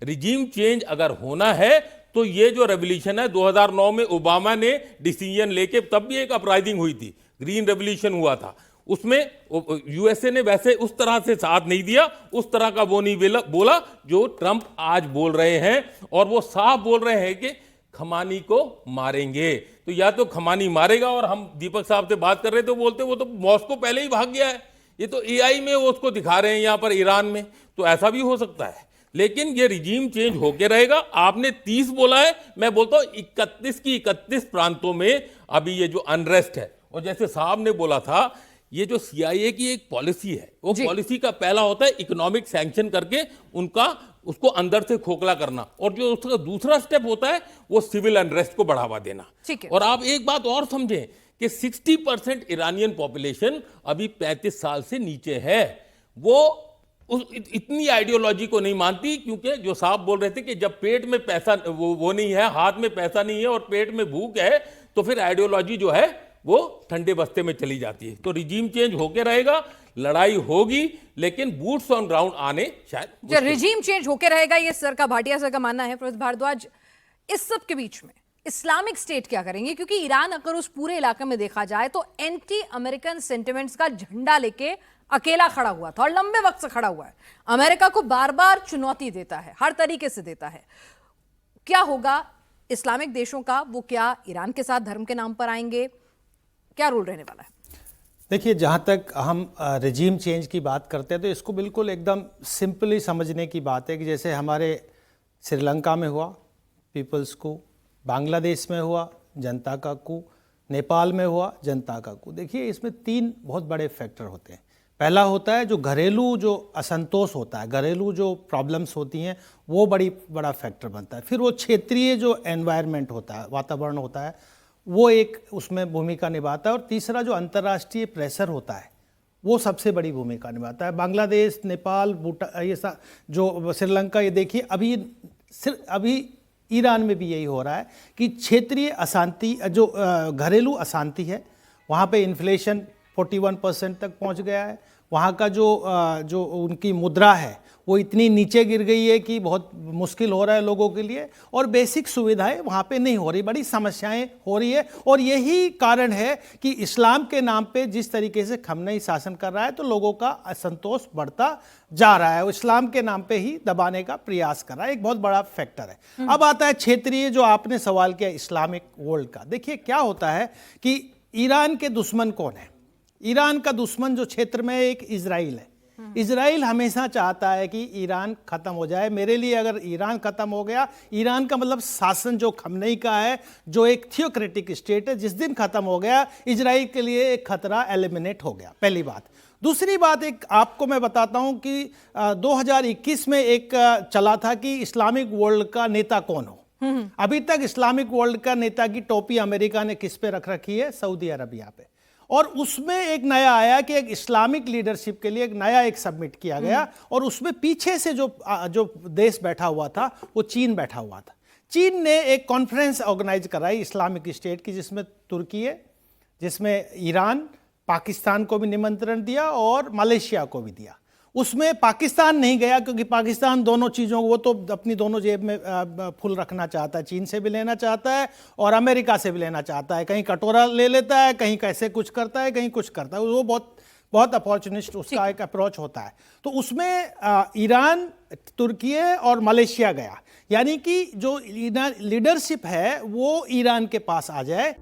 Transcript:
Regime change अगर होना है तो ये जो रेवोल्यूशन है 2009 में ओबामा ने डिसीजन लेके, तब भी एक अपराइजिंग हुई थी, ग्रीन रेवोल्यूशन हुआ था, उसमें यूएसए ने वैसे उस तरह से साथ नहीं दिया, उस तरह का वो नहीं बोला जो ट्रंप आज बोल रहे हैं। और वो साफ बोल रहे हैं कि खमानी को मारेंगे। तो या तो खमानी मारेगा, और हम दीपक साहब से बात कर रहे थे, बोलते वो तो मॉस्को पहले ही भाग गया है, ये तो एआई में वो उसको दिखा रहे हैं यहाँ पर ईरान में, तो ऐसा भी हो सकता है। लेकिन ये रिजीम चेंज होके रहेगा। आपने 30 बोला है, मैं बोलता हूं 31 की 31 प्रांतों में अभी ये जो अनरेस्ट है, और जैसे साहब ने बोला था, ये जो सीआईए की एक पॉलिसी है, वो पॉलिसी का पहला होता है इकोनॉमिक सैंक्शन करके उसको अंदर से खोखला करना, और जो उसका दूसरा स्टेप होता है वो सिविल अनरेस्ट को बढ़ावा देना। और आप एक बात और समझें कि 60% ईरानियन पॉपुलेशन अभी 35 साल से नीचे है, वो इतनी आइडियोलॉजी को नहीं मानती, क्योंकि जो साहब बोल रहे थे कि जब पेट में पैसा वो नहीं है, हाथ में पैसा नहीं है और पेट में भूख है, तो फिर आइडियोलॉजी जो है वो ठंडे बस्ते में चली जाती है। तो रिजीम चेंज होके रहेगा, लड़ाई होगी, लेकिन बूट्स ऑन ग्राउंड आने शायद रिजीम चेंज होके रहेगा, ये सर का, भाटिया सर का मानना है। प्रोफेसर भारद्वाज, इस सब के बीच में इस्लामिक स्टेट क्या करेंगे? क्योंकि ईरान अगर उस पूरे इलाके में देखा जाए तो एंटी अमेरिकन सेंटिमेंट्स का झंडा लेके अकेला खड़ा हुआ था और लंबे वक्त से खड़ा हुआ है, अमेरिका को बार बार चुनौती देता है, हर तरीके से देता है। क्या होगा इस्लामिक देशों का? वो क्या ईरान के साथ धर्म के नाम पर आएंगे? क्या रोल रहने वाला है? देखिए, जहाँ तक हम रिजीम चेंज की बात करते हैं तो इसको बिल्कुल एकदम सिंपली समझने की बात है कि जैसे हमारे श्रीलंका में हुआ पीपल्स को, बांग्लादेश में हुआ जनता का कू, नेपाल में हुआ जनता का कू। देखिए, इसमें 3 बहुत बड़े फैक्टर होते हैं। पहला होता है जो घरेलू जो असंतोष होता है, घरेलू जो प्रॉब्लम्स होती हैं, वो बड़ा फैक्टर बनता है। फिर वो क्षेत्रीय जो एनवायरनमेंट होता है, वातावरण होता है, वो एक उसमें भूमिका निभाता है। और तीसरा जो अंतर्राष्ट्रीय प्रेशर होता है, वो सबसे बड़ी भूमिका निभाता है। बांग्लादेश, नेपाल, भूटान, ये जो श्रीलंका, ये देखिए अभी ईरान में भी यही हो रहा है कि क्षेत्रीय अशांति, जो घरेलू अशांति है, वहाँ पे इन्फ्लेशन 41% तक पहुँच गया है। वहाँ का जो उनकी मुद्रा है वो इतनी नीचे गिर गई है कि बहुत मुश्किल हो रहा है लोगों के लिए, और बेसिक सुविधाएं वहाँ पे नहीं हो रही, बड़ी समस्याएं हो रही है। और यही कारण है कि इस्लाम के नाम पे जिस तरीके से खमनेई शासन कर रहा है, तो लोगों का असंतोष बढ़ता जा रहा है, वो इस्लाम के नाम पे ही दबाने का प्रयास कर रहा है, एक बहुत बड़ा फैक्टर है। अब आता है क्षेत्रीय, जो आपने सवाल किया इस्लामिक वर्ल्ड का। देखिए, क्या होता है कि ईरान के दुश्मन कौन है? ईरान का दुश्मन जो क्षेत्र में एक इजराइल है। इजराइल हमेशा चाहता है कि ईरान खत्म हो जाए। मेरे लिए अगर ईरान खत्म हो गया, ईरान का मतलब शासन जो खमनेई का है, जो एक थियोक्रेटिक स्टेट है, जिस दिन खत्म हो गया, इजराइल के लिए एक खतरा एलिमिनेट हो गया, पहली बात। दूसरी बात, एक आपको मैं बताता हूं कि 2021 में एक चला था कि इस्लामिक वर्ल्ड का नेता कौन हो। अभी तक इस्लामिक वर्ल्ड का नेता की टोपी अमेरिका ने किस पे रख रखी है? सऊदी अरबिया पे। और उसमें एक नया आया कि एक इस्लामिक लीडरशिप के लिए एक नया सबमिट किया गया, और उसमें पीछे से जो देश बैठा हुआ था वो चीन बैठा हुआ था। चीन ने एक कॉन्फ्रेंस ऑर्गेनाइज कराई इस्लामिक स्टेट की, जिसमें तुर्की है, जिसमें ईरान, पाकिस्तान को भी निमंत्रण दिया और मलेशिया को भी दिया। उसमें पाकिस्तान नहीं गया, क्योंकि पाकिस्तान दोनों चीज़ों को, वो तो अपनी दोनों जेब में फुल रखना चाहता है, चीन से भी लेना चाहता है और अमेरिका से भी लेना चाहता है। कहीं कटोरा ले लेता है, कहीं कैसे कुछ करता है, कहीं कुछ करता है, वो बहुत अपॉर्चुनिस्ट उसका एक अप्रोच होता है। तो उसमें ईरान, तुर्की और मलेशिया गया, यानी कि जो लीडरशिप है वो ईरान के पास आ जाए।